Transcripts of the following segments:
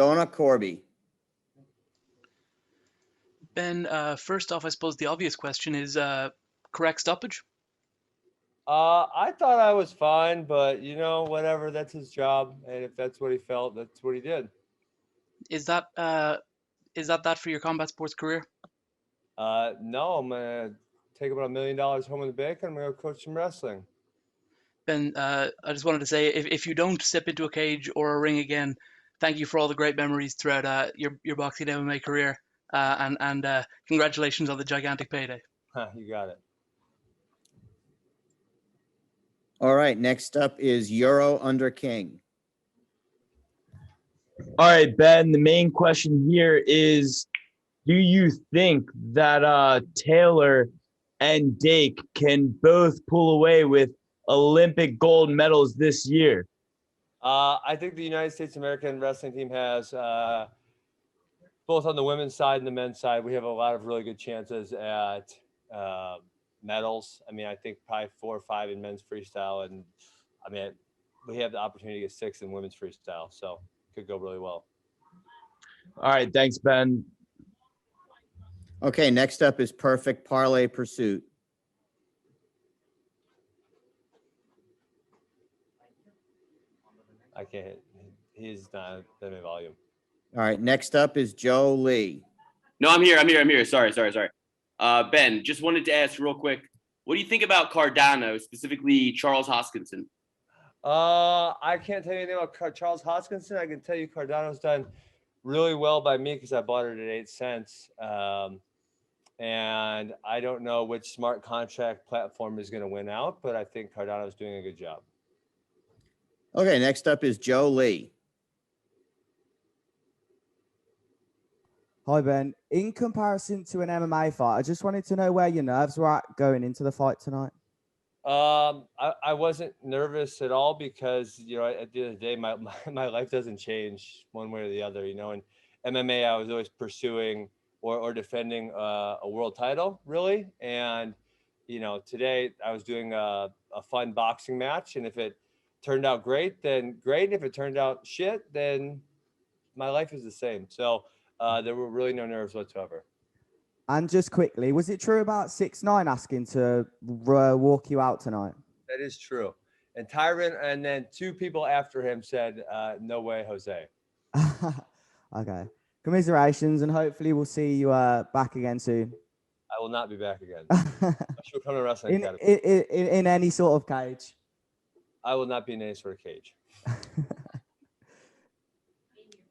Donna Corby. Ben, first off, I suppose the obvious question is correct stoppage? I thought I was fine, but whatever. That's his job, and if that's what he felt, that's what he did. Is that for your combat sports career? No, I'm gonna take about $1 million home in the bank, and I'm gonna go coach some wrestling. Ben, I just wanted to say, if you don't step into a cage or a ring again, thank you for all the great memories throughout your boxing MMA career, and congratulations on the gigantic payday. You got it. All right, next up is Euro under King. All right, Ben, the main question here is, do you think that Taylor and Dake can both pull away with Olympic gold medals this year? I think the United States American wrestling team has, both on the women's side and the men's side, we have a lot of really good chances at medals. I mean, I think probably 4 or 5 in men's freestyle, and I mean, we have the opportunity to get 6 in women's freestyle, so could go really well. All right, thanks, Ben. Okay, next up is Perfect Parlay Pursuit. I can't hit. He's not that in volume. All right, next up is Joe Lee. No, I'm here. Sorry. Ben, just wanted to ask real quick, what do you think about Cardano, specifically Charles Hoskinson? I can't tell you anything about Charles Hoskinson. I can tell you Cardano's done really well by me because I bought it at 8 cents. And I don't know which smart contract platform is going to win out, but I think Cardano's doing a good job. Okay, next up is Joe Lee. Hi, Ben. In comparison to an MMA fight, I just wanted to know where your nerves were at going into the fight tonight. I wasn't nervous at all because, at the end of the day, my life doesn't change one way or the other. In MMA, I was always pursuing or defending a world title, really. And, today I was doing a fun boxing match. And if it turned out great, then great. And if it turned out shit, then my life is the same. So there were really no nerves whatsoever. And just quickly, was it true about 6ix9ine asking to walk you out tonight? That is true. And Tyron and then 2 people after him said, no way, Jose. Okay. Commiserations, and hopefully we'll see you back again soon. I will not be back again. I should come to wrestling academy. In any sort of cage. I will not be in any sort of cage.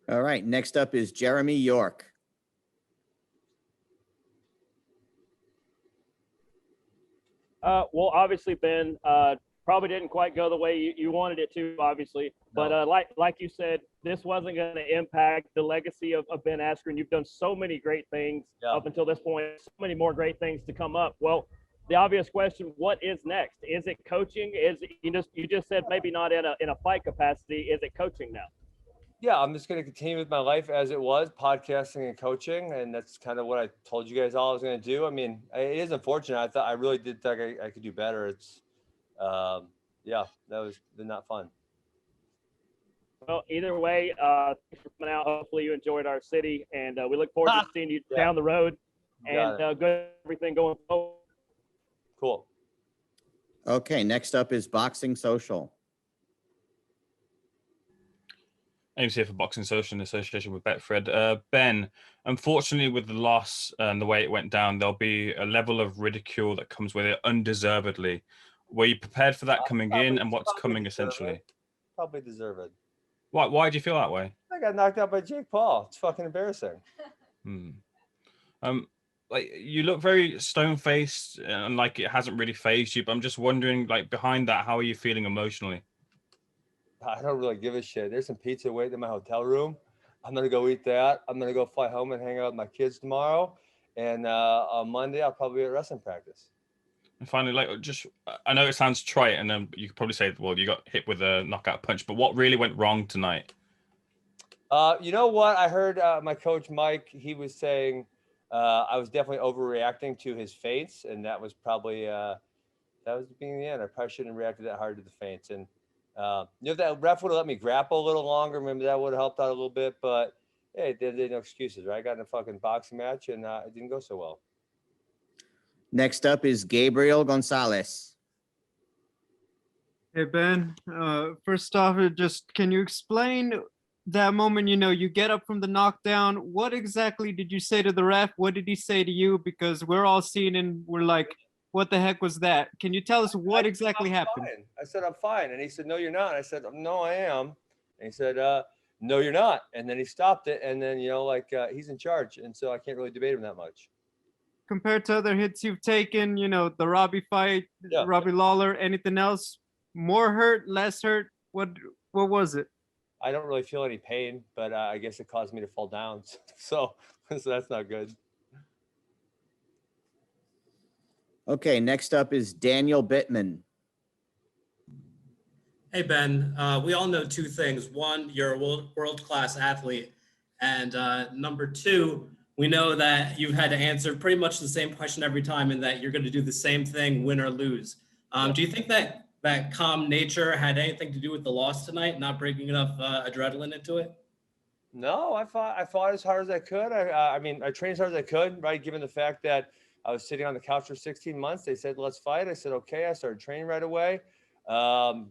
All right, next up is Jeremy York. Well, obviously, Ben, probably didn't quite go the way you wanted it to, obviously. But like you said, this wasn't going to impact the legacy of Ben Askren. You've done so many great things up until this point, so many more great things to come up. Well, the obvious question, what is next? Is it coaching? You just said maybe not in a fight capacity. Is it coaching now? Yeah, I'm just going to continue with my life as it was, podcasting and coaching, and that's kind of what I told you guys all I was going to do. I mean, it is unfortunate. I really did think I could do better. It's, that was not fun. Well, either way, thanks for coming out. Hopefully you enjoyed our city, and we look forward to seeing you down the road, and good everything going forward. Cool. Okay, next up is Boxing Social. Ames here for Boxing Social in association with Betfred. Ben, unfortunately, with the loss and the way it went down, there'll be a level of ridicule that comes with it undeservedly. Were you prepared for that coming in, and what's coming essentially? Probably deserve it. Why do you feel that way? I got knocked out by Jake Paul. It's fucking embarrassing. Like, you look very stone-faced and like it hasn't really fazed you, but I'm just wondering, like, behind that, how are you feeling emotionally? I don't really give a shit. There's some pizza waiting in my hotel room. I'm going to go eat that. I'm going to go fly home and hang out with my kids tomorrow. And on Monday, I'll probably be at wrestling practice. And finally, I know it sounds trite, and you could probably say, well, you got hit with a knockout punch, but what really went wrong tonight? You know what? I heard my coach, Mike, he was saying I was definitely overreacting to his feints, and that was probably, that was the beginning of the end. I probably shouldn't have reacted that hard to the feints. And If that ref would have let me grapple a little longer, maybe that would have helped out a little bit. But hey, there's no excuses, right? I got in a fucking boxing match and it didn't go so well. Next up is Gabriel Gonzalez. Hey Ben, first off, just can you explain that moment? You get up from the knockdown. What exactly did you say to the ref? What did he say to you? Because we're all seeing and we're like, what the heck was that? Can you tell us what exactly happened? Fine. I said, I'm fine. And he said, no, you're not. I said, no, I am. And he said, no, you're not. And then he stopped it. And then, he's in charge. And so I can't really debate him that much. Compared to other hits you've taken, the Robbie fight, Yeah. Robbie Lawler, anything else? More hurt, less hurt? What was it? I don't really feel any pain, but I guess it caused me to fall down. So that's not good. Okay, next up is Daniel Bittman. Hey, Ben, we all know two things. One, you're a world-class athlete. And number two, we know that you've had to answer pretty much the same question every time and that you're going to do the same thing, win or lose. Do you think that calm nature had anything to do with the loss tonight, not bringing enough adrenaline into it? No, I fought as hard as I could. I trained as hard as I could, right? Given the fact that I was sitting on the couch for 16 months, they said, let's fight. I said, okay. I started training right away.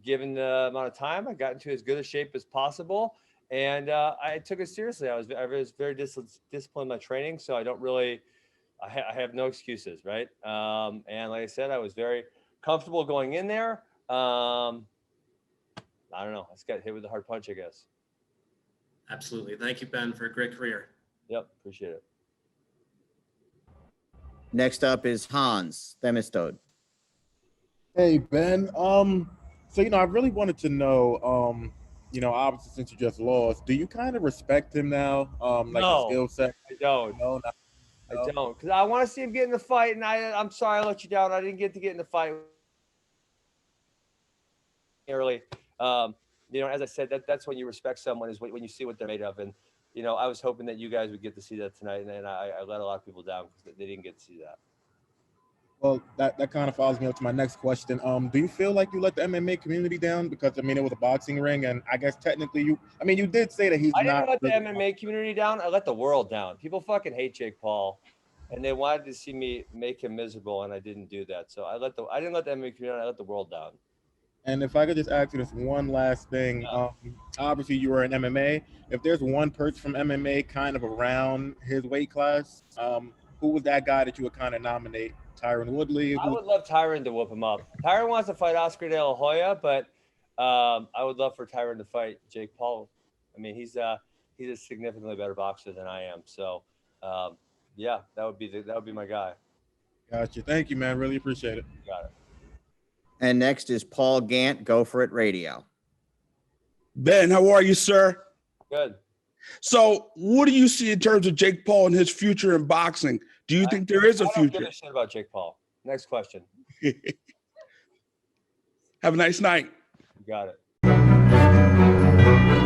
Given the amount of time, I got into as good a shape as possible. And I took it seriously. I was very disciplined in my training. So I have no excuses, right? And like I said, I was very comfortable going in there. I don't know. I just got hit with a hard punch, I guess. Absolutely. Thank you, Ben, for a great career. Yep. Appreciate it. Next up is Hans Themistode. Hey, Ben. So, I really wanted to know, obviously since you just lost, do you kind of respect him now? No, his skill set? I don't. No, I don't. Because I want to see him get in the fight. And I'm sorry I let you down. I didn't get in the fight early. As I said, that's when you respect someone, is when you see what they're made of. And, I was hoping that you guys would get to see that tonight. And I let a lot of people down because they didn't get to see that. Well, that kind of follows me up to my next question. Do you feel like you let the MMA community down? Because, it was a boxing ring. And I guess technically you did say that I didn't let the MMA community down. I let the world down. People fucking hate Jake Paul. And they wanted to see me make him miserable. And I didn't do that. So I didn't let the MMA community, I let the world down. And if I could just ask you this one last thing, obviously you were in MMA. If there's one person from MMA kind of around his weight class, who was that guy that you would kind of nominate? Tyron Woodley? I would love Tyron to whoop him up. Tyron wants to fight Askren de la Hoya, but I would love for Tyron to fight Jake Paul. He's a significantly better boxer than I am. So, that would be my guy. Gotcha. Thank you, man. Really appreciate it. Got it. And next is Paul Gant, Go For It Radio. Ben, how are you, sir? Good. So what do you see in terms of Jake Paul and his future in boxing? Do you think there is a I don't future? give a shit about Jake Paul. Next question. Have a nice night. You got it.